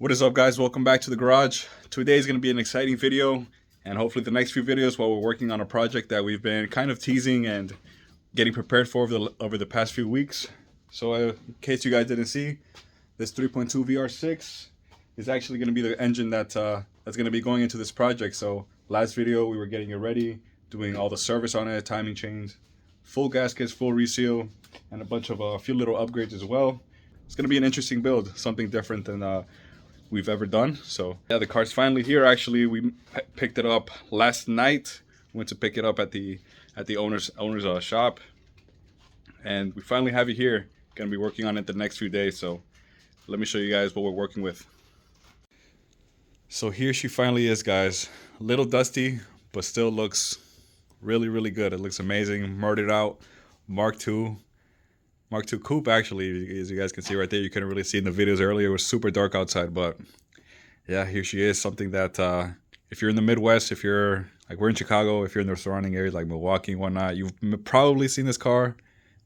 What is up, guys? Welcome back to the garage. Today is going to be an exciting video, and hopefully the next few videos while we're working on a project that we've been kind of teasing and getting prepared for over the past few weeks. So in case you guys didn't see, this 3.2 VR6 is actually going to be the engine that's going to be going into this project. So last video we were getting it ready, doing all the service on it, timing chains, full gaskets, full reseal, and a few little upgrades as well. It's going to be an interesting build, something different than we've ever done. So yeah, the car's finally here. Actually, we picked it up last night. Went to pick it up at the owner's shop, and we finally have it here. Gonna be working on it the next few days. So let me show you guys what we're working with. So here she finally is, guys. A little dusty, but still looks really good. It looks amazing. Murdered out. Mark II Coupe, actually, as you guys can see right there. You couldn't really see in the videos earlier. It was super dark outside, but yeah, here she is. Something that if you're in the Midwest, if you're like we're in Chicago, if you're in the surrounding areas like Milwaukee and whatnot, you've probably seen this car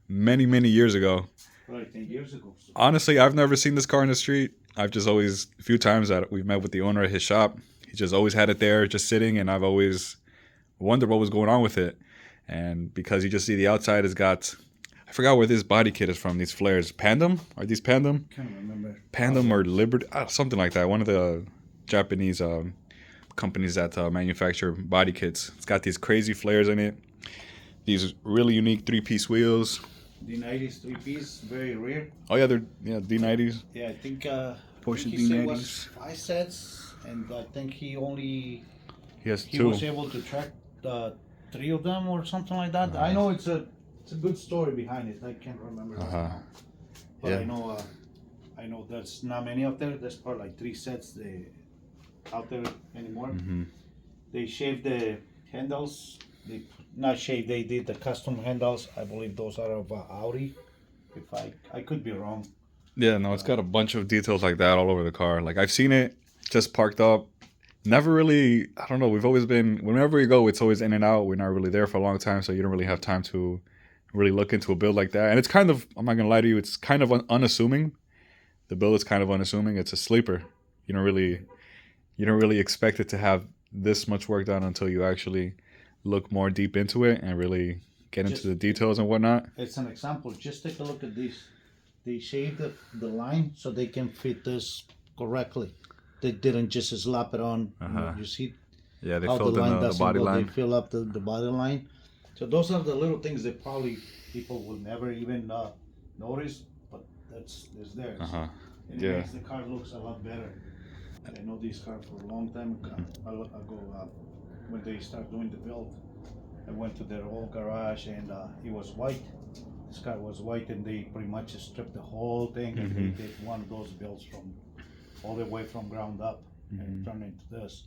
many years ago. Right, 10 years ago. Honestly, I've never seen this car in the street. I've just always, a few times that we've met with the owner at his shop, he just always had it there just sitting, and I've always wondered what was going on with it. And because you just see the outside has got, I forgot where this body kit is from, these flares. Pandem? Are these Pandem? Can't remember. Pandem or Liberty? Something like that. One of the Japanese companies that manufacture body kits. It's got these crazy flares in it. These really unique 3-piece wheels. D90s, 3-piece, very rare. Oh yeah, they're D90s. Yeah, I think Porsche he said D90s. was 5 sets, and I think he has 2. was able to track 3 of them or something like that. I know it's a good story behind it. I can't remember right now. But yeah. I know there's not many out there. There's probably like 3 sets out there anymore. Mm-hmm. They shaved the handles. Not shaved. They did the custom handles. I believe those are of Audi. If I could be wrong. Yeah, no, it's got a bunch of details like that all over the car. Like I've seen it just parked up. Never really, I don't know. We've always been, whenever we go, it's always in and out. We're not really there for a long time, so you don't really have time to really look into a build like that. And it's kind of, I'm not gonna lie to you, it's kind of unassuming. The build is kind of unassuming. It's a sleeper. You don't really expect it to have this much work done until you actually look more deep into it and really get into the details and whatnot. It's an example. Just take a look at this. They shaved the line so they can fit this correctly. They didn't just slap it on. You see? Yeah, they filled in the body line. They fill up the body line. So those are the little things that probably people will never even notice, but it's there. And it makes the car looks a lot better. I know this car for a long time ago. When they start doing the build, I went to their old garage, and it was white. This car was white, and they pretty much stripped the whole thing, and they did one of those builds from all the way from ground up and turned into this,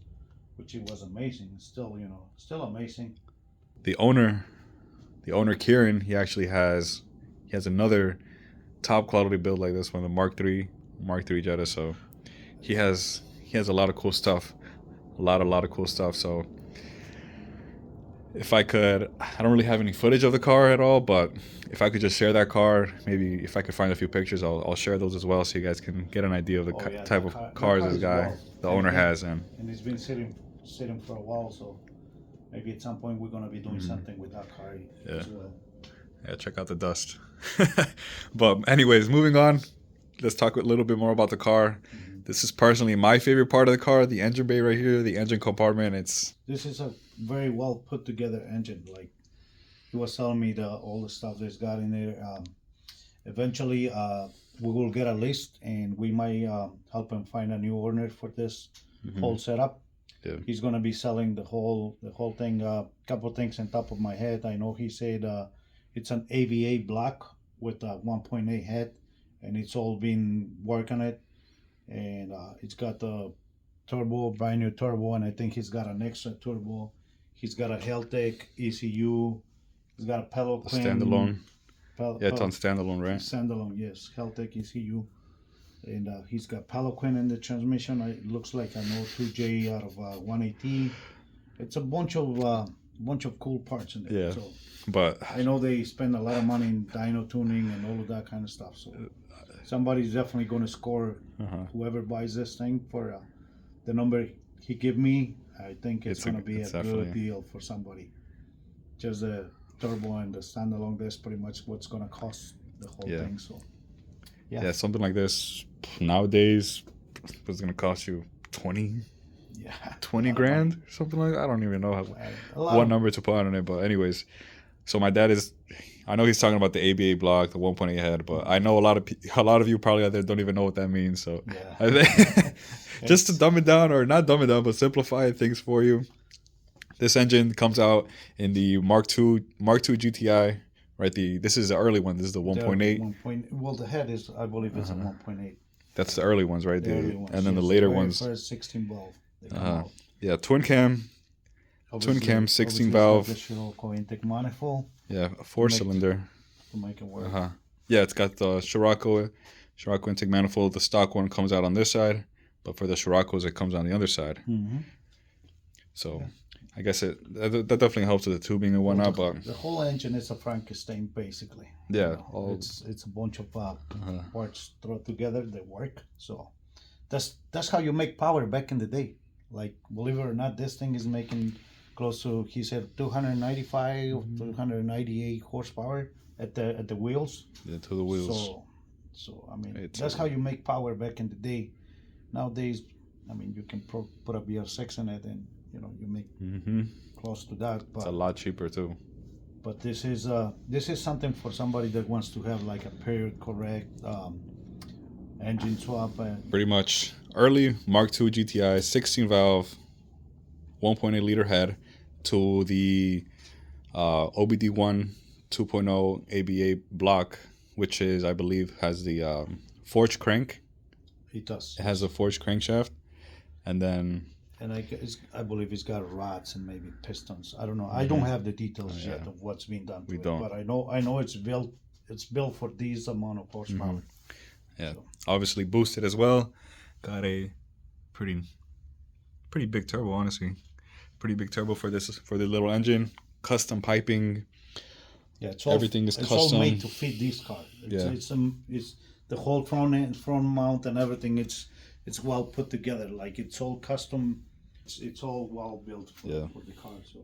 which it was amazing. It's still, still amazing. The owner Kieran, he has another top quality build like this one, the Mark III Jetta. So he has a lot of cool stuff, a lot of cool stuff. So if I could, I don't really have any footage of the car at all, but if I could just share that car, maybe if I could find a few pictures, I'll share those as well, so you guys can get an idea of the type of cars this guy, the owner, has. And it's been sitting for a while, so maybe at some point we're gonna be doing something with that car as well. Yeah, check out the dust. But anyways, moving on, let's talk a little bit more about the car. This is personally my favorite part of the car, the engine bay right here, the engine compartment. This is a very well put together engine. Like he was telling me all the stuff that's got in there. Eventually, we will get a list, and we might help him find a new owner for this whole setup. Yeah. He's gonna be selling the whole thing. Couple things on top of my head. I know he said it's an AVA black with a 1.8 head, and it's all been work on it. And it's got the turbo, brand new turbo, and I think he's got an extra turbo. He's got a Heltec ECU. He's got a pedal queen. Standalone. It's on standalone, right? Standalone, yes. Heltec ECU. And he's got Paloquin in the transmission. It looks like an O2J out of 118. It's a bunch of cool parts in there. Yeah. So but I know they spend a lot of money in dyno tuning and all of that kind of stuff. So somebody's definitely going to score. Whoever buys this thing for the number he give me, I think it's going to be a good deal for somebody. Just the turbo and the standalone, that's pretty much what's going to cost the whole thing. So yeah, something like this nowadays was going to cost you 20 grand, something like that. I don't even know what number to put on it, but anyways. So my dad is, I know he's talking about the ABA block, the 1.8 head, but I know a lot of you probably out there don't even know what that means. So I think just to dumb it down, or not dumb it down, but simplify things for you. This engine comes out in the Mark II GTI, right? This is the early one. This is the 1.8. Well, the head is, I believe, it's a 1.8. That's the early ones, right? The early ones, and then the later ones. First 16 valve. Yeah, twin cam, 16 valve. The intake manifold. Yeah, a 4-cylinder. To make it work. Yeah, it's got the Scirocco intake manifold. The stock one comes out on this side, but for the Scirocco's, it comes on the other side. So. I guess that definitely helps with the tubing and whatnot, but the whole engine is a Frankenstein basically. Yeah, it's a bunch of parts thrown together that work. So that's how you make power back in the day. Like, believe it or not, this thing is making close to, he said, 295 or 298 horsepower at the wheels. Yeah, to the wheels. So I mean, that's how you make power back in the day. Nowadays, I mean, you can put a VR6 in it and you make close to that, but it's a lot cheaper too. But this is something for somebody that wants to have like a period correct engine swap. Pretty much early Mark II GTI 16 valve 1.8 liter head to the OBD1 2.0 ABA block, which is, I believe, has the forged crank. It does. It has a forged crankshaft, and then. And I believe it's got rods and maybe pistons. I don't know. I don't have the details yet of what's being done to it. But I know it's built. It's built for these amount of horsepower. Yeah, so. Obviously boosted as well. Got a pretty big turbo, honestly. Pretty big turbo for the little engine. Custom piping. Yeah, everything is custom. It's all made to fit this car. It's the whole front mount and everything. It's well put together, like it's all custom. It's all well built for the car. So,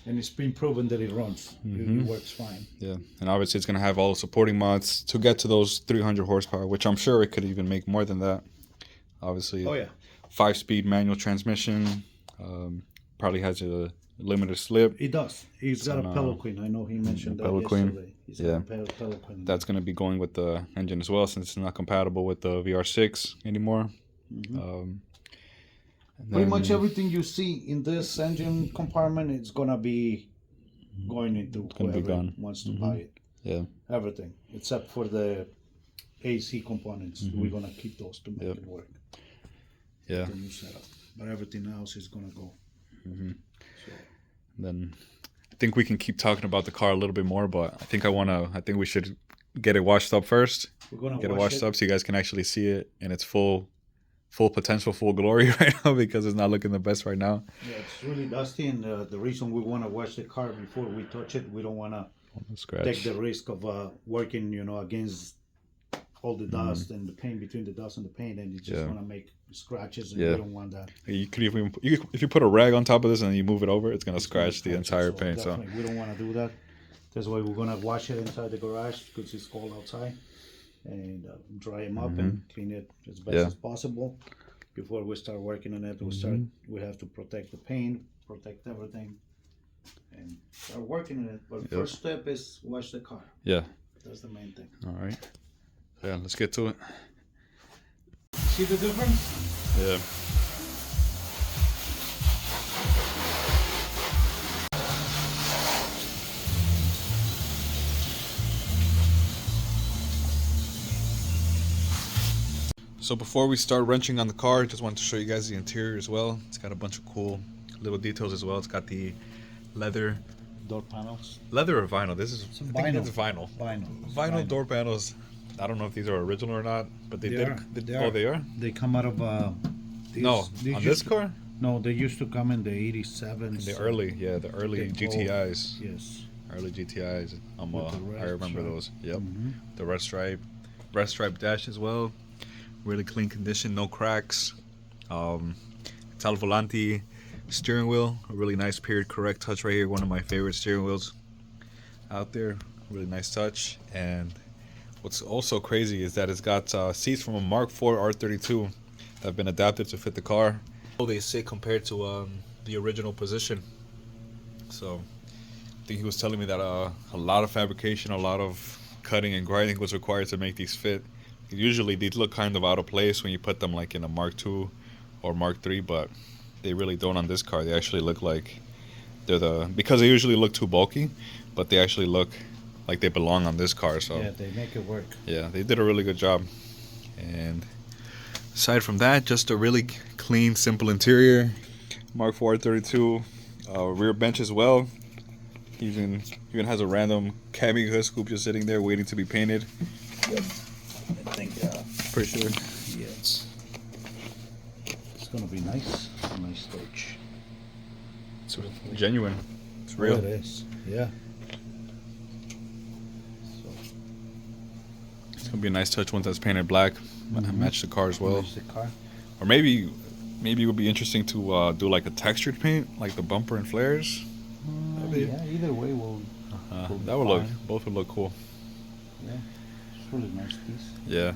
and it's been proven that it runs. It works fine. Yeah, and obviously it's gonna have all the supporting mods to get to those 300 horsepower, which I'm sure it could even make more than that. Obviously. Oh yeah. 5-speed manual transmission. Probably has a limited slip. It does. He's got a Peloquin. I know he mentioned that yesterday. He's got a Peloquin. That's going to be going with the engine as well, since it's not compatible with the VR6 anymore. Pretty much everything you see in this engine compartment, it's going to be going into whoever wants to buy it. Yeah. Everything, except for the AC components. We're going to keep those to make it work. Yeah. The new setup. But everything else is going to go. So. Then I think we can keep talking about the car a little bit more, but I think we should get it washed up first. We're gonna get it washed up so you guys can actually see it in its full potential, full glory right now, because it's not looking the best right now. Yeah, it's really dusty, and the reason we want to wash the car before we touch it, we don't want to take the risk of working, against all the dust and the paint, between the dust and the paint, and you just want to make scratches, and we don't want that. You could if you put a rag on top of this and you move it over, it's gonna scratch the entire paint. So we don't want to do that. That's why we're gonna wash it inside the garage, because it's cold outside, and dry them up and clean it as best as possible before we start working on it. We have to protect the paint, protect everything, and start working on it. But first step is wash the car. Yeah, that's the main thing. All right. Yeah, let's get to it. See the difference? Yeah. So before we start wrenching on the car, I just wanted to show you guys the interior as well. It's got a bunch of cool little details as well. It's got the leather door panels. Leather or vinyl? This is vinyl. It's vinyl. Vinyl door panels. I don't know if these are original or not, but they are. They are? They come out of on this car? No, they used to come in the 87s. The early GTIs. Yes. Early GTIs. I remember those. Yep. The red stripe. breast stripe dash as well. Really clean condition, no cracks. It's al volante steering wheel, a really nice period correct touch right here. One of my favorite steering wheels out there. Really nice touch. And what's also crazy is that it's got seats from a Mark IV R32 that have been adapted to fit the car. They sit compared to the original position. So I think he was telling me that a lot of fabrication, a lot of cutting and grinding was required to make these fit. Usually these look kind of out of place when you put them like in a Mark II or Mark III, but they really don't on this car. They actually look like they're because they usually look too bulky, but they actually look like they belong on this car. So yeah, they make it work. Yeah, they did a really good job. And aside from that, just a really clean, simple interior. Mark IV 32 rear bench as well. Even has a random cabby hood scoop just sitting there waiting to be painted. Yep. I think pretty sure. Yes. It's gonna be nice. Nice touch. It's genuine. It's real. Oh, it is. Yeah. So it's gonna be a nice touch once that's painted black. Match the car as well. Match the car. Or maybe it would be interesting to do like a textured paint, like the bumper and flares. Yeah, either way will that would fine. Both would look cool. Yeah, it's really nice piece. Yeah.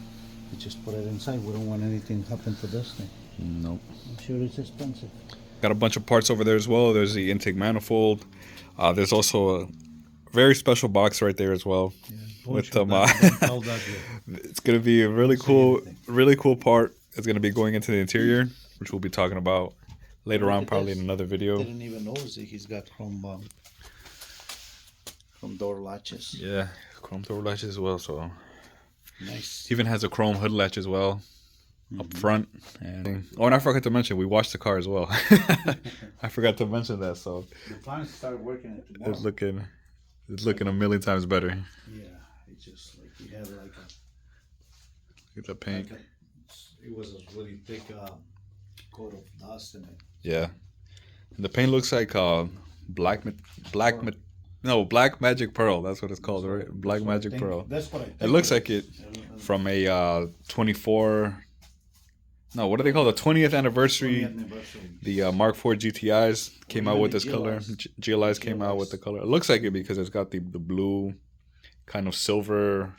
We just put it inside. We don't want anything to happen to this thing. Nope. I'm sure it's expensive. Got a bunch of parts over there as well. There's the intake manifold. There's also a very special box right there as well. Yeah, with it's gonna be a really cool part. It's gonna be going into the interior, which we'll be talking about later on, probably in another video. Didn't even notice that he's got chrome door latches. Yeah, chrome door latches as well. So nice. Even has a chrome hood latch as well up front. And I forgot to mention we washed the car as well. I forgot to mention that. So the plan is to start working it tomorrow. It's looking a million times better. Yeah, it's just like we had like a. Look at the paint. It was a really thick coat of dust in it. Yeah, and the paint looks like black magic pearl. That's what it's called, right? Black magic pearl. That's what I think. It looks like it from a 24. No, what do they call the 20th anniversary? The Mark IV GTIs came out with this color. GLIs came out with the color. It looks like it because it's got the blue, kind of silver,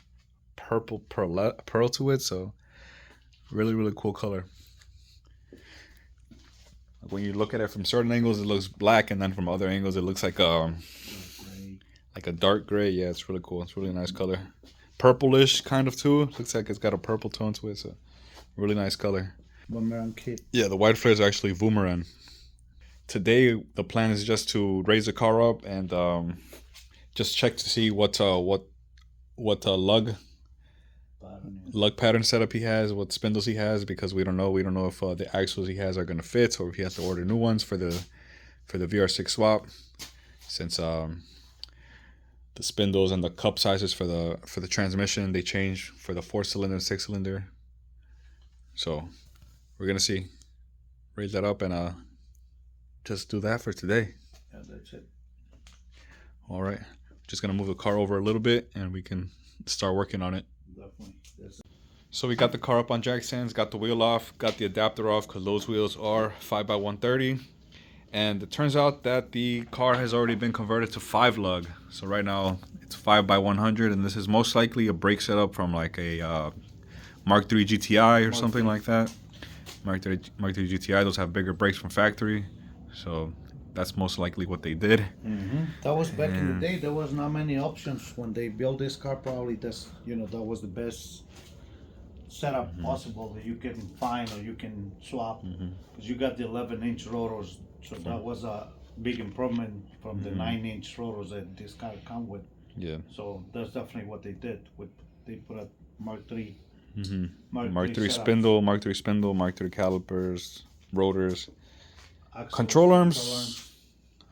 purple pearl to it. So really cool color. When you look at it from certain angles, it looks black, and then from other angles, it looks like a dark gray. Yeah, it's really cool. It's a really nice color. Purplish kind of too. Looks like it's got a purple tone to it. So really nice color. Boomerang kit. Yeah, the white flares are actually boomerang. Today the plan is just to raise the car up and just check to see what lug pattern setup he has, what spindles he has, because we don't know if the axles he has are going to fit, or if he has to order new ones for the VR6 swap, since the spindles and the cup sizes for the transmission, they change for the 4-cylinder and 6-cylinder. So we're gonna raise that up and just do that for today. Yeah, that's it. All right, just gonna move the car over a little bit and we can start working on it. Definitely. So we got the car up on jack stands, got the wheel off, got the adapter off because those wheels are 5x130. And it turns out that the car has already been converted to 5 lug. So right now it's 5x100, and this is most likely a brake setup from like a Mark III GTI or something like that. Mark III GTI, those have bigger brakes from factory. So that's most likely what they did. That was back in the day. There was not many options when they built this car. Probably that was the best setup possible that you can find or you can swap, because you got the 11-inch rotors. So that was a big improvement from the 9-inch rotors that this car come with. Yeah. So that's definitely what they did. They put a Mark III. Mark III spindle, Mark III calipers, rotors, Axles, control arms.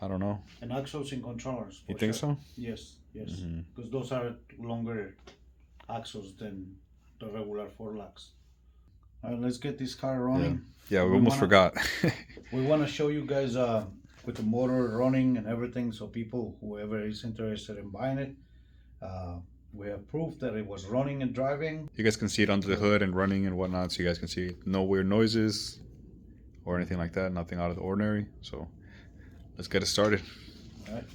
I don't know. And axles and control arms. You think so? Yes. Because those are longer axles than the regular 4-lugs. All right, let's get this car running. Yeah, we almost forgot. We want to show you guys with the motor running and everything, so whoever is interested in buying it, we have proof that it was running and driving. You guys can see it under the hood and running and whatnot, so you guys can see no weird noises or anything like that, nothing out of the ordinary. So let's get it started. All right.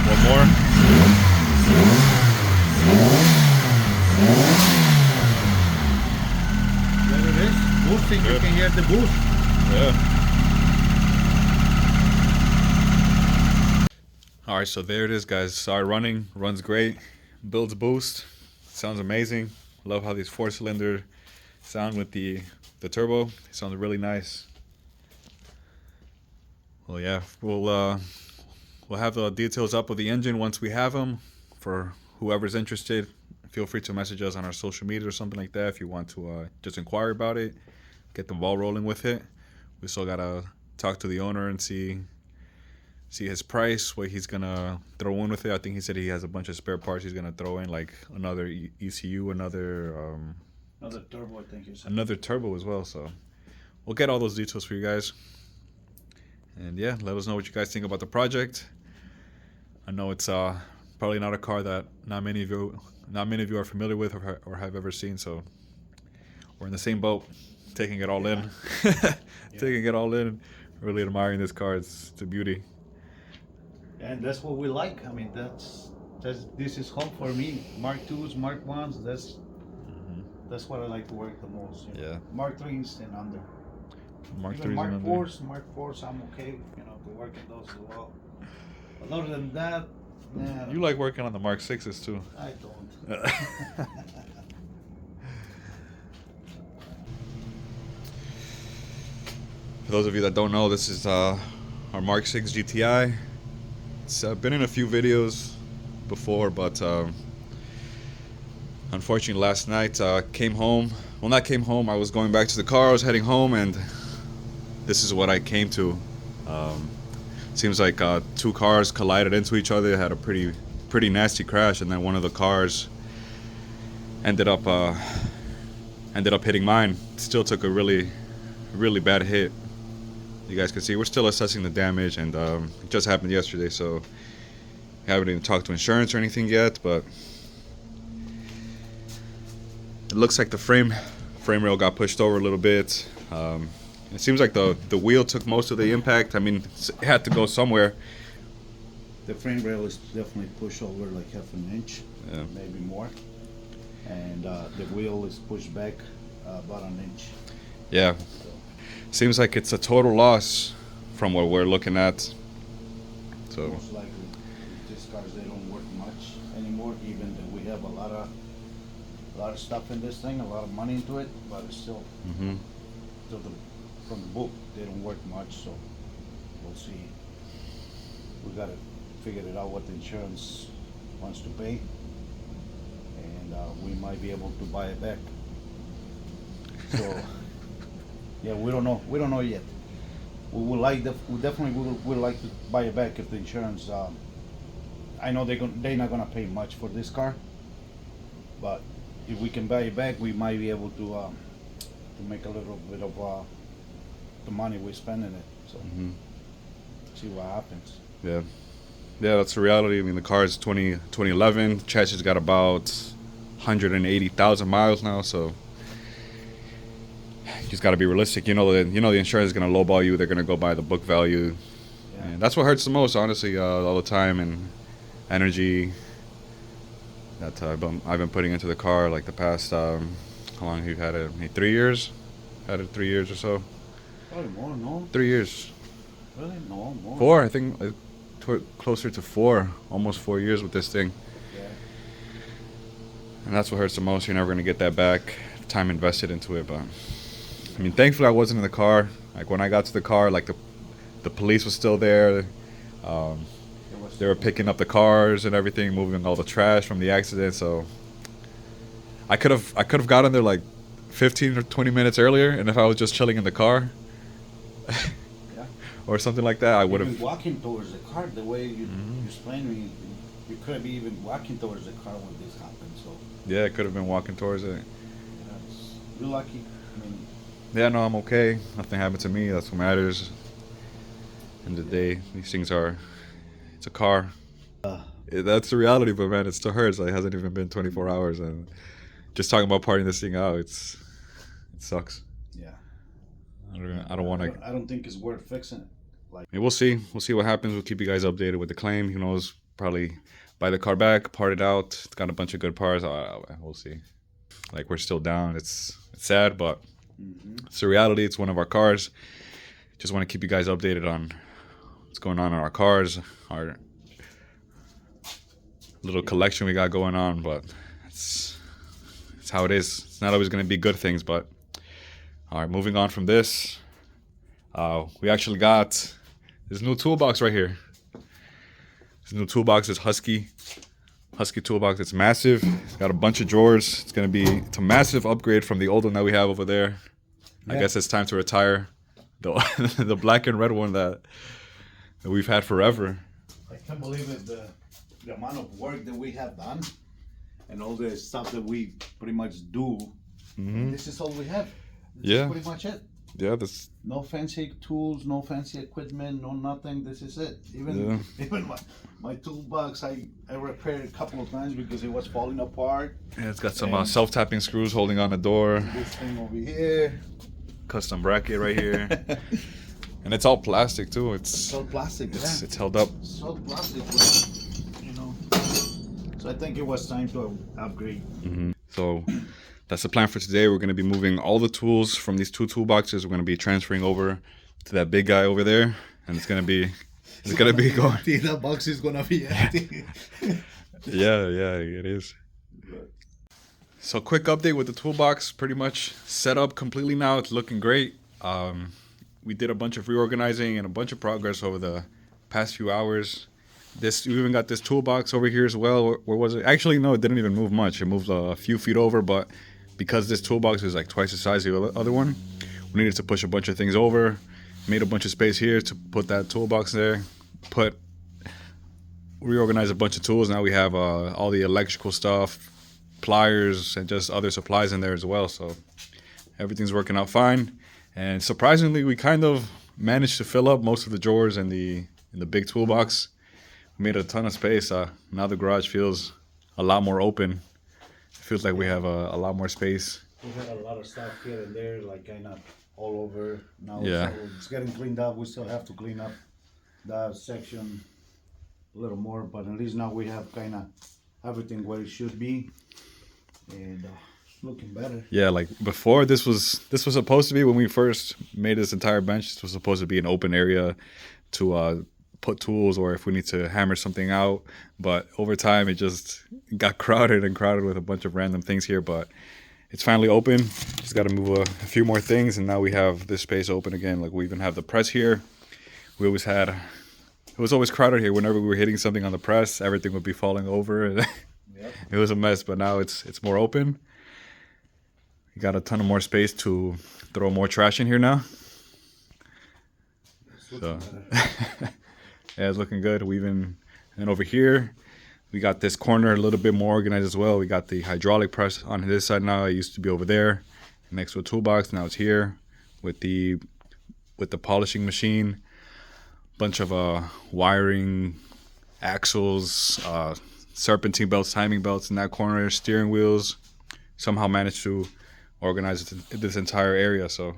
One more. There it is. Boosting. You Good. can hear the boost. Yeah. All right, so there it is, guys. Started running, runs great, builds boost, sounds amazing. Love how these 4-cylinder sound with the turbo. It sounds really nice. Well, yeah, we'll have the details up of the engine once we have them. For whoever's interested, feel free to message us on our social media or something like that if you want to just inquire about it, get the ball rolling with it. We still gotta talk to the owner and see his price, what he's gonna throw in with it. I think he said he has a bunch of spare parts he's gonna throw in, like another ECU, another turbo, I think you said. another turbo as well. So we'll get all those details for you guys. And yeah, let us know what you guys think about the project. I know it's probably not a car that not many of you are familiar with or have ever seen. So we're in the same boat, taking it all in, taking it all in. Really admiring this car. It's a beauty. And that's what we like. I mean, this is home for me. Mark IIs, Mark Ones. That's what I like to work the most. You know. Yeah. Mark IIIs and under. Mark Even 3s Mark and under. Mark 4s, I'm okay. You know, to work in those as well. But other than that, nah, You like working on the Mark 6s too. I don't. For those of you that don't know, this is our Mark 6 GTI. It's been in a few videos before, but unfortunately last night came home. Well, not came home. I was going back to the car. I was heading home, and this is what I came to. Seems like two cars collided into each other. Had a pretty nasty crash, and then one of the cars ended up hitting mine. Still took a really bad hit. You guys can see we're still assessing the damage, and it just happened yesterday, so I haven't even talked to insurance or anything yet, but it looks like the frame rail got pushed over a little bit. It seems like the wheel took most of the impact. I mean, it had to go somewhere. The frame rail is definitely pushed over like half an inch, maybe more. And the wheel is pushed back about an inch. Yeah. Seems like it's a total loss from what we're looking at. So most likely, these cars, they don't work much anymore. Even though we have a lot of stuff in this thing, a lot of money into it, but it's still, from the book, they don't work much. So we'll see. We gotta figure it out what the insurance wants to pay, and we might be able to buy it back. So. Yeah, we don't know. We don't know yet. We definitely would like to buy it back if the insurance. I know they're not gonna pay much for this car, but if we can buy it back, we might be able to make a little bit of the money we spend in it. So see what happens. yeah, that's the reality. I mean, the car is 2011. Chassis got about 180,000 miles now, so. You just got to be realistic. You know the insurance is going to lowball you. They're going to go by the book value. Yeah. And that's what hurts the most, honestly. All the time and energy that I've been putting into the car, like the past, how long have you had it? 3 years? Had it 3 years or so? Probably more, no? 3 years. Really? No, more. 4, I think. Closer to 4. Almost 4 years with this thing. Yeah. And that's what hurts the most. You're never going to get that back. Time invested into it, but I mean, thankfully I wasn't in the car. Like when I got to the car, like the police was still there. They were picking up the cars and everything, moving all the trash from the accident. So I could have gotten there like 15 or 20 minutes earlier, and if I was just chilling in the car Yeah. or something like that, I would have. Even walking towards the car, the way you explained me, you could have been even walking towards the car when this happened. So Yeah, I could have been walking towards it. you're lucky. I mean, Yeah, no, I'm okay. Nothing happened to me. That's what matters. End of the day, these things are. It's a car. That's the reality, but man, it still hurts. Like, it hasn't even been 24 hours, and just talking about partying this thing out, it sucks. yeah. I don't want to. I don't think it's worth fixing it. Like, I mean, we'll see. We'll see what happens. We'll keep you guys updated with the claim. Who knows? Probably buy the car back, part it out. It's got a bunch of good parts. We'll see. Like, we're still down. It's sad, but it's the reality. It's one of our cars. Just want to keep you guys updated on what's going on in our cars, our little collection we got going on. But it's how it is. It's not always going to be good things, but all right. Moving on from this, we actually got this new toolbox right here. This new toolbox is Husky toolbox. It's massive. It's got a bunch of drawers. It's a massive upgrade from the old one that we have over there. Yeah. I guess it's time to retire the black and red one that we've had forever. I can't believe it, the amount of work that we have done and all the stuff that we pretty much do. This is all we have. This is pretty much it. Yeah, this. No fancy tools, no fancy equipment, no nothing. This is it. Even my toolbox, I repaired a couple of times because it was falling apart. Yeah, it's got some self-tapping screws holding on the door. This thing over here. Custom bracket right here. And it's all plastic too. It's all plastic. It's held up. It's all plastic, you know. So I think it was time to upgrade. So that's the plan for today. We're going to be moving all the tools from these two toolboxes. We're going to be transferring over to that big guy over there, and it's going to be going. That box is going to be empty. Yeah, it is. So quick update with the toolbox. Pretty much set up completely now. It's looking great. We did a bunch of reorganizing and a bunch of progress over the past few hours. We even got this toolbox over here as well. Where was it? Actually, no, it didn't even move much. It moved a few feet over, but because this toolbox is like twice the size of the other one, we needed to push a bunch of things over. Made a bunch of space here to put that toolbox there. Reorganized a bunch of tools. Now we have all the electrical stuff, pliers, and just other supplies in there as well. So everything's working out fine. And surprisingly, we kind of managed to fill up most of the drawers in the big toolbox. We made a ton of space. Now the garage feels a lot more open. It feels like we have a lot more space. We had a lot of stuff here and there, like kind of all over. Now it's getting cleaned up. We still have to clean up that section a little more, but at least now we have kind of everything where it should be, and looking better. Yeah, like before, this was supposed to be, when we first made this entire bench, this was supposed to be an open area to put tools, or if we need to hammer something out. But over time, it just got crowded with a bunch of random things here. But it's finally open. Just got to move a few more things, and now we have this space open again. Like, we even have the press here. It was always crowded here. Whenever we were hitting something on the press, everything would be falling over. Yep. It was a mess, but now it's more open. We got a ton of more space to throw more trash in here now. So yeah, it's looking good. And over here, we got this corner a little bit more organized as well. We got the hydraulic press on this side now. It used to be over there next to a toolbox. Now it's here with the polishing machine. Bunch of wiring, axles, serpentine belts, timing belts in that corner, steering wheels. Somehow managed to organize this entire area. So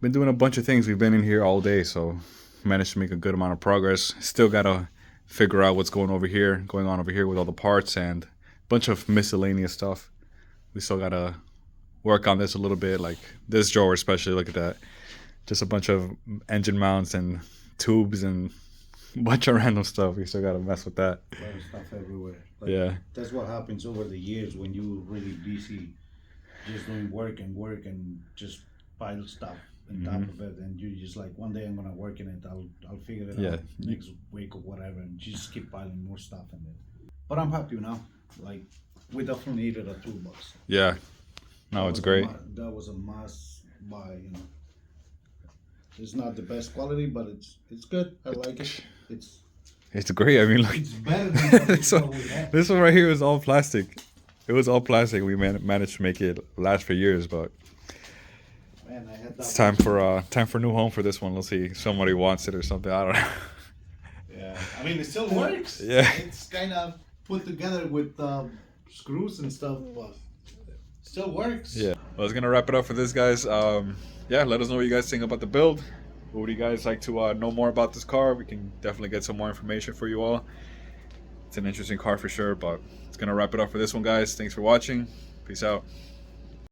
been doing a bunch of things. We've been in here all day, so managed to make a good amount of progress. Still gotta figure out what's going on over here with all the parts and a bunch of miscellaneous stuff. We still gotta work on this a little bit, like this drawer especially. Look at that. Just a bunch of engine mounts and tubes and a bunch of random stuff. We still got to mess with that. A lot of stuff everywhere. Like, yeah. That's what happens over the years when you're really busy just doing work and just pile stuff on top of it, and you just like, one day I'm gonna work in it. I'll figure it out next week or whatever, and just keep piling more stuff in it. But I'm happy now. Like, we definitely needed a toolbox. Yeah. No, it's great. That was a must buy. You know, it's not the best quality, but it's good. I like it. It's great. I mean, like, it's better than what we had. This one right here is all plastic. It was all plastic. We managed to make it last for years, but man, I had that it's time for a new home for this one. Let's see if somebody wants it or something. I don't know. Yeah, I mean, it still works. Yeah, it's kind of put together with screws and stuff, but still works. Yeah. Well, I was gonna wrap it up for this, guys. Yeah, let us know what you guys think about the build. What would you guys like to know more about this car? We can definitely get some more information for you all. It's an interesting car for sure, but it's gonna wrap it up for this one, guys. Thanks for watching. Peace out.